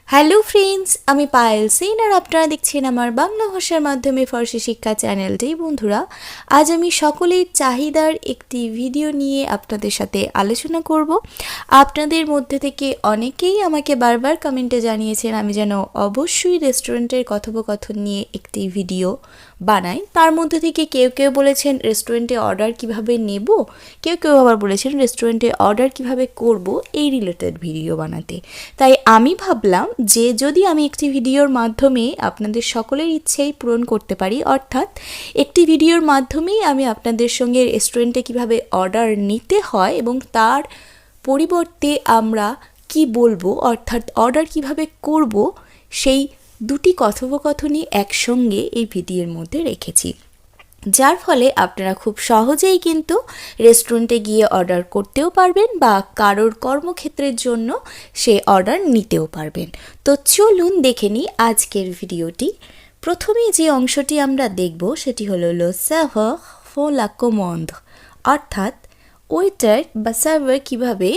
Hello friends, আমি পায়েল সেন আর আপনারা দেখছেন আমার বাংলা ভাষার মাধ্যমে ফরাসি শিক্ষা চ্যানেলটি। বন্ধুরা, আজ আমি সকলের চাহিদার একটি ভিডিও নিয়ে আপনাদের সাথে আলোচনা করব। আপনাদের মধ্যে থেকে অনেকেই আমাকে বারবার কমেন্টে জানিয়েছেন আমি যেন অবশ্যই রেস্টুরেন্টের কথোপকথন নিয়ে একটি ভিডিও বানাই। তার মধ্যে থেকে কেউ কেউ বলেছেন রেস্টুরেন্টে অর্ডার কিভাবে নেব, কেউ কেউ আবার বলেছেন রেস্টুরেন্টে অর্ডার কিভাবে করব এই রিলেটেড ভিডিও বানাতে। তাই আমি ভাবলাম যে যদি আমি একটি ভিডিওর মাধ্যমে আপনাদের সকলের ইচ্ছেই পূরণ করতে পারি, অর্থাৎ একটি ভিডিওর মাধ্যমেই আমি আপনাদের সঙ্গে রেস্টুরেন্টে কিভাবে অর্ডার নিতে হয় এবং তার পরিবর্তে আমরা কি বলবো, অর্থাৎ অর্ডার কিভাবে করব, সেই দুটি কথোপকথনই একসঙ্গে এই ভিডিওর মধ্যে রেখেছি, যার ফলে আপনারা খুব সহজেই কিন্তু রেস্টুরেন্টে গিয়ে অর্ডার করতেও পারবেন বা কারোর কর্মক্ষেত্রের জন্য সে অর্ডার নিতেও পারবেন। তো চলুন দেখে নিই আজকের ভিডিওটি। প্রথমেই যে অংশটি আমরা দেখব সেটি হলো লো সার্ভার ফোন লা কমান্ড, অর্থাৎ ওয়েটার বা সার্ভার কীভাবে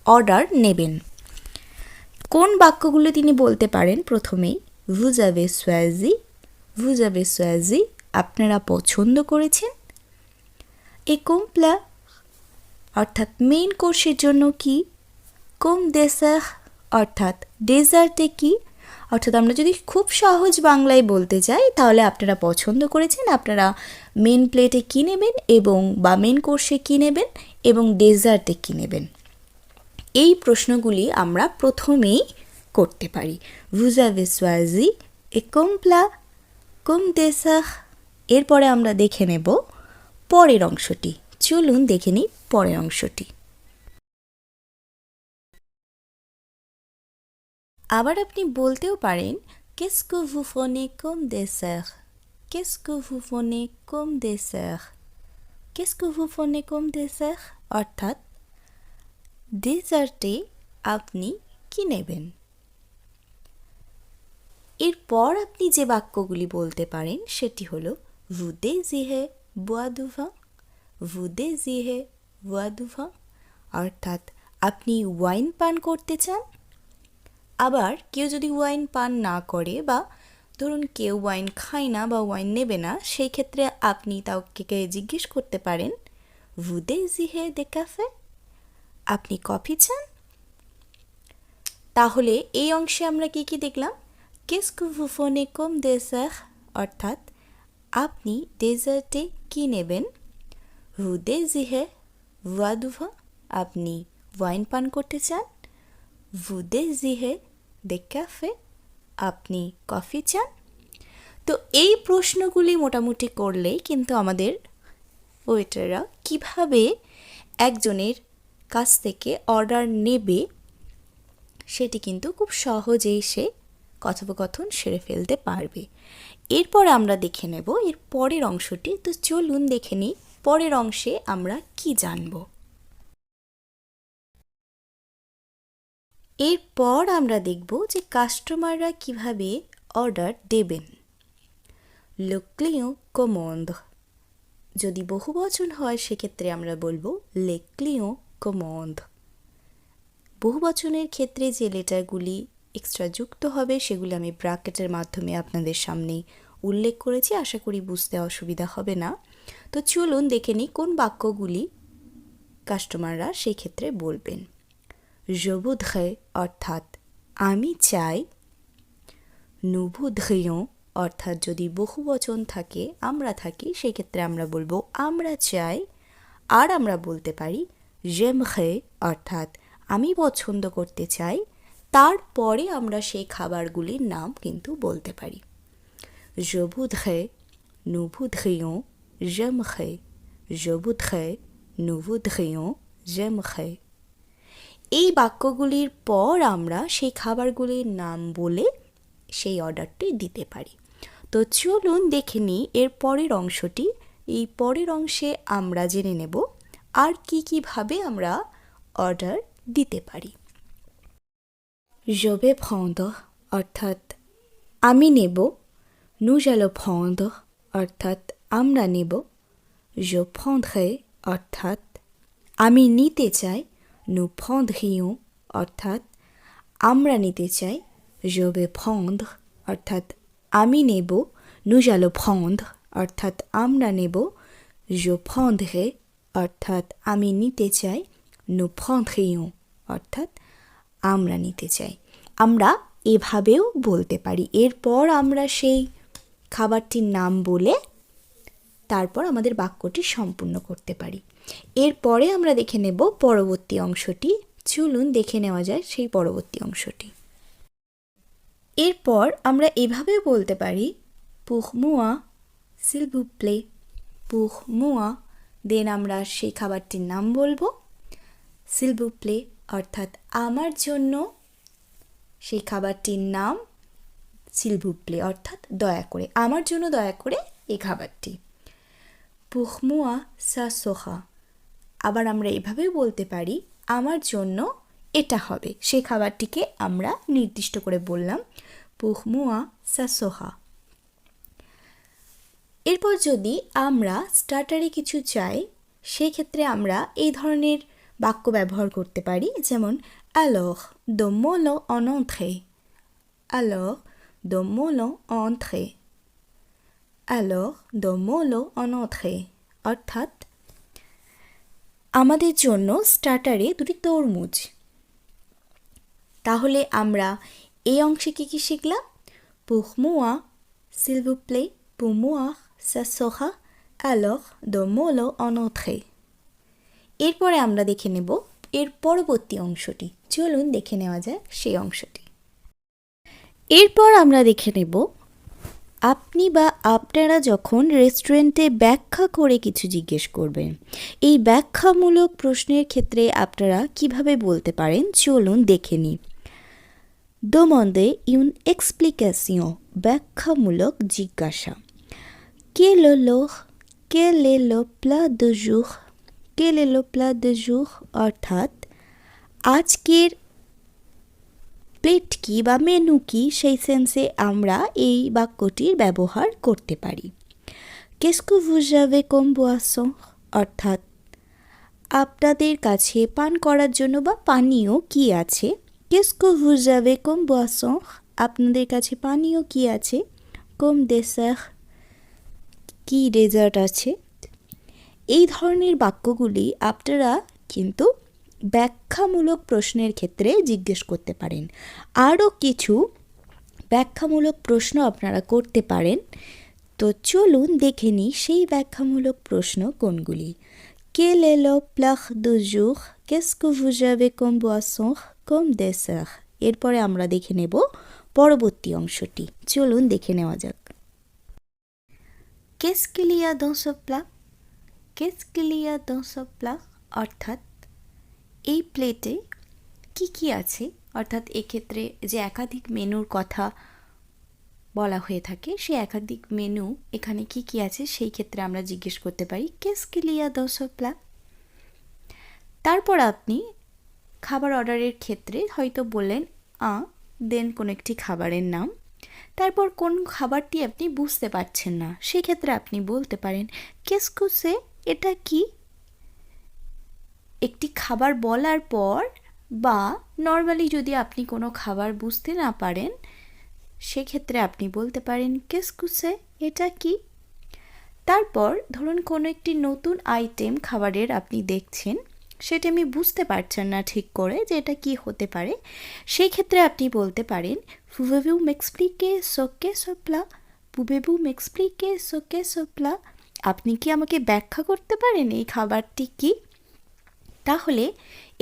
অর্ডার নেবেন। কোন বাক্যগুলো তিনি বলতে পারেন? প্রথমেই vous avez choisi, vous avez choisi, আপনারা পছন্দ করেছেন। এ কোম প্লা, অর্থাৎ মেইন কোর্সের জন্য কি। কোম ডেসার, অর্থাৎ ডেজার্টে কি। অর্থাৎ আমরা যদি খুব সহজ বাংলায় বলতে চাই তাহলে আপনারা পছন্দ করেছেন, আপনারা মেন প্লেটে কী নেবেন এবং বা মেন কোর্সে কী নেবেন এবং ডেজার্টে কী নেবেন। এই প্রশ্নগুলি আমরা প্রথমেই করতে পারি। vous avez choisi et comme plat comme dessert। এরপরে আমরা দেখে নেব পরের অংশটি। চলুন দেখে নিই পরের অংশটি। আবার আপনি বলতেও পারেন qu'est-ce que vous prenez comme dessert, qu'est-ce que vous prenez comme dessert, qu'est-ce que vous prenez comme dessert, অর্থাৎ ডেজার্টে আপনি কি নেবেন। এরপর আপনি যে বাক্যগুলি বলতে পারেন সেটি হলো vous désirez boire du vin, vous désirez boire du vin, অর্থাৎ আপনি ওয়াইন পান করতে চান। আবার কেউ যদি ওয়াইন পান না করে বা ধরুন কেউ ওয়াইন খায় না বা ওয়াইন নেবে না, সেই ক্ষেত্রে আপনি তাকে জিজ্ঞেস করতে পারেন vous désirez des cafés, আপনি কফি চান। তাহলে এই অংশে আমরা কি কি দেখলাম? qu'est-ce que vous prenez comme dessert, অর্থাৎ আপনি ডেজার্টে কী নেবেন। vous désirez boire du vin, আপনি ওয়াইন পান করতে চান। vous désirez des cafés, আপনি কফি চান। তো এই প্রশ্নগুলি মোটামুটি করলেই কিন্তু আমাদের ওয়েটাররা কিভাবে একজনের কাছ থেকে অর্ডার নেবে সেটি কিন্তু খুব সহজেই সে কথোপকথন সেরে ফেলতে পারবে। এরপর আমরা দেখে নেব এর পরের অংশটি। তো চলুন দেখে নিই পরের অংশে আমরা কি জানব। এরপর আমরা দেখব যে কাস্টমাররা কিভাবে অর্ডার দেবেন। le client commande, যদি বহুবচন হয় সেক্ষেত্রে আমরা বলবো les clients commandent। বহুবচনের ক্ষেত্রে যে লেটারগুলি এক্সট্রা যুক্ত হবে সেগুলি আমি ব্র্যাকেটের মাধ্যমে আপনাদের সামনে উল্লেখ করেছি, আশা করি বুঝতে অসুবিধা হবে না। তো চলুন দেখে নিই কোন বাক্যগুলি কাস্টমাররা সেই ক্ষেত্রে বলবেন। je voudrais, অর্থাৎ আমি চাই। nous voudrions, অর্থাৎ যদি বহুবচন থাকে আমরা থাকি সেই ক্ষেত্রে আমরা বলবো আমরা চাই। আর আমরা বলতে পারি j'aimerais, অর্থাৎ আমি পছন্দ করতে চাই। তারপরে আমরা সেই খাবারগুলির নাম কিন্তু বলতে পারি। je voudrais, nous voudrions, j'aimerais, je voudrais, nous voudrions, j'aimerais। এই বাক্যগুলির পর আমরা সেই খাবারগুলির নাম বলে সেই অর্ডারটি দিতে পারি। তো চলুন দেখে নিই এর পরের অংশটি। এই পরের অংশে আমরা জেনে নেব আর কীভাবে আমরা অর্ডার দিতে পারি। je vais prendre, অর্থাৎ আমি নেব। nous allons prendre, অর্থাৎ আমরা নেব। je prendrai, অর্থাৎ আমি নিতে চাই। nous prendrions, অর্থাৎ আমরা নিতে চাই je vais prendre অর্থাৎ আমি নেব, nous allons prendre অর্থাৎ আমরা নেব, je prendrai অর্থাৎ আমি নিতে চাই, nous prendrions অর্থাৎ আমরা নিতে চাই। আমরা এভাবেও বলতে পারি। এরপর আমরা সেই খাবারটির নাম বলে তারপর আমাদের বাক্যটি সম্পূর্ণ করতে পারি। এরপরে আমরা দেখে নেব পরবর্তী অংশটি। চলুন দেখে নেওয়া যায় সেই পরবর্তী অংশটি। এরপর আমরা এভাবেও বলতে পারি pour moi s'il vous plaît, pour moi, দেন আমরা সেই খাবারটির নাম বলবো s'il vous plaît অর্থাৎ আমার জন্য, সেই খাবারটির নাম s'il vous plaît অর্থাৎ দয়া করে, আমার জন্য দয়া করে এই খাবারটি। pour moi ça sera, আবার আমরা এভাবে বলতে পারি আমার জন্য এটা হবে, সেই খাবারটিকে আমরা নির্দিষ্ট করে বললাম pour moi ça sera। এরপর যদি আমরা স্টার্টারে কিছু চাই, সেই ক্ষেত্রে আমরা এই ধরনের বাক্য ব্যবহার করতে পারি, যেমন alors donne-moi-le en entrée, alors donne-moi-le en entrée, alors donne-moi-le en entrée অর্থাৎ আমাদের জন্য স্টার্টারে দুটি তরমুজ। তাহলে আমরা এই অংশে কি শিখলাম? pour moi s'il vous plaît, pour moi ça sera, alors donne-moi-le en entrée। এরপরে আমরা দেখে নেব এর পরবর্তী অংশটি। চলুন দেখে নেওয়া যায় সেই অংশটি। এরপর আমরা দেখে নেব আপনি বা আপনারা যখন রেস্টুরেন্টে ব্যাখ্যা করে কিছু জিজ্ঞেস করবেন, এই ব্যাখ্যামূলক প্রশ্নের ক্ষেত্রে আপনারা কিভাবে বলতে পারেন চলুন দেখে নিই। demander une explication, ব্যাখ্যামূলক জিজ্ঞাসা। quel est le plat de jour, quel est le plat de jour অর্থাৎ আজকের প্লেট কি বা মেনু কি, সেই সেন্সে আমরা এই বাক্যটির ব্যবহার করতে পারি। qu'est-ce que vous avez comme boisson অর্থাৎ আপনাদের কাছে পান করার জন্য বা পানীয় কি আছে। qu'est-ce que vous avez comme boisson আপনাদের কাছে পানীয় কি আছে। comme dessert কি ডেজার্ট আছে। এই ধরনের বাক্যগুলি আপনারা কিন্তু ব্যাখ্যামূলক প্রশ্নের ক্ষেত্রে জিজ্ঞেস করতে পারেন। আরও কিছু ব্যাখ্যামূলক প্রশ্ন আপনারা করতে পারেন। তো চলুন দেখে নিই সেই ব্যাখ্যামূলক প্রশ্ন কোনগুলি। quel est le plat du jour, qu'est-ce que vous avez comme boisson, comme dessert। এরপরে আমরা দেখে নেব পরবর্তী অংশটি। চলুন দেখে নেওয়া যাক। qu'est-ce qu'il y a dans ce plat, qu'est-ce qu'il y a dans ce plat অর্থাৎ এই প্লেটে কি কি আছে, অর্থাৎ এক্ষেত্রে যে একাধিক মেনুর কথা বলা হয়ে থাকে, সেই একাধিক মেনু এখানে কি কি আছে সেই ক্ষেত্রে আমরা জিজ্ঞেস করতে পারি qu'est-ce qu'il y a dans ce plat। তারপর আপনি খাবার অর্ডারের ক্ষেত্রে হয়তো বললেন দেন কোনো একটি খাবারের নাম, তারপর কোন খাবারটি আপনি বুঝতে পারছেন না, সেক্ষেত্রে আপনি বলতে পারেন qu'est-ce que c'est, এটা কি। একটি খাবার বলার পর বা নর্মালি যদি আপনি কোনো খাবার বুঝতে না পারেন, সেক্ষেত্রে আপনি বলতে পারেন qu'est-ce que c'est, এটা কি। তারপর ধরুন কোনো একটি নতুন আইটেম খাবারের আপনি দেখছেন, সেটা আমি বুঝতে পারছেন না ঠিক করে যে এটা কি হতে পারে, সেই ক্ষেত্রে আপনি বলতে পারেন pouvez-vous m'expliquer ce qu'est ce plat, pouvez-vous m'expliquer ce qu'est ce plat, আপনি কি আমাকে ব্যাখ্যা করতে পারেন এই খাবারটি কি। তাহলে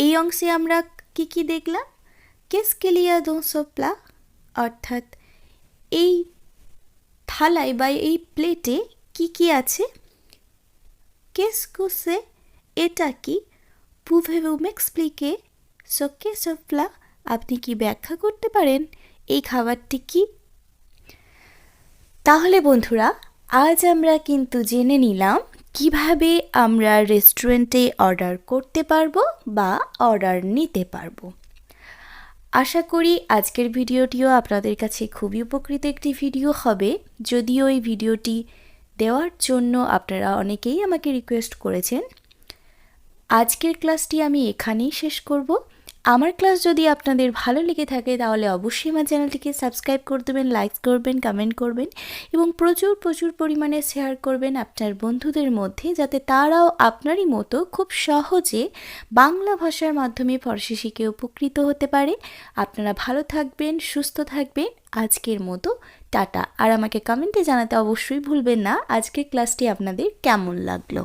এই অংশে আমরা কি কি দেখলাম, qu'est-ce qu'il y a dans ce plat অর্থাৎ এই থালায় বা এই প্লেটে কি কি আছে। qu'est-ce que c'est, এটা কি। pouvez-vous m'expliquer ce qu'est ce plat, আপনি কি ব্যাখ্যা করতে পারেন এই খাবারটি কি। তাহলে বন্ধুরা আজ আমরা কিন্তু জেনে নিলাম কিভাবে আমরা রেস্টুরেন্টে অর্ডার করতে পারবো বা অর্ডার নিতে পারবো। আশা করি আজকের ভিডিওটিও আপনাদের কাছে খুবই উপকৃত একটি ভিডিও হবে। যদিও এই ভিডিওটি দেওয়ার জন্য আপনারা অনেকেই আমাকে রিকোয়েস্ট করেছেন। আজকের ক্লাসটি আমি এখানেই শেষ করব। আমার ক্লাস যদি আপনাদের ভালো লেগে থাকে তাহলে অবশ্যই আমার চ্যানেলটিকে সাবস্ক্রাইব করে দেবেন, লাইক করবেন, কমেন্ট করবেন এবং প্রচুর প্রচুর পরিমাণে শেয়ার করবেন আপনার বন্ধুদের মধ্যে, যাতে তারাও আপনারই মতো খুব সহজে বাংলা ভাষার মাধ্যমে ফরাসি শিখে উপকৃত হতে পারে। আপনারা ভালো থাকবেন, সুস্থ থাকবেন। আজকের মতো টাটা। আর আমাকে কমেন্টে জানাতে অবশ্যই ভুলবেন না আজকের ক্লাসটি আপনাদের কেমন লাগলো।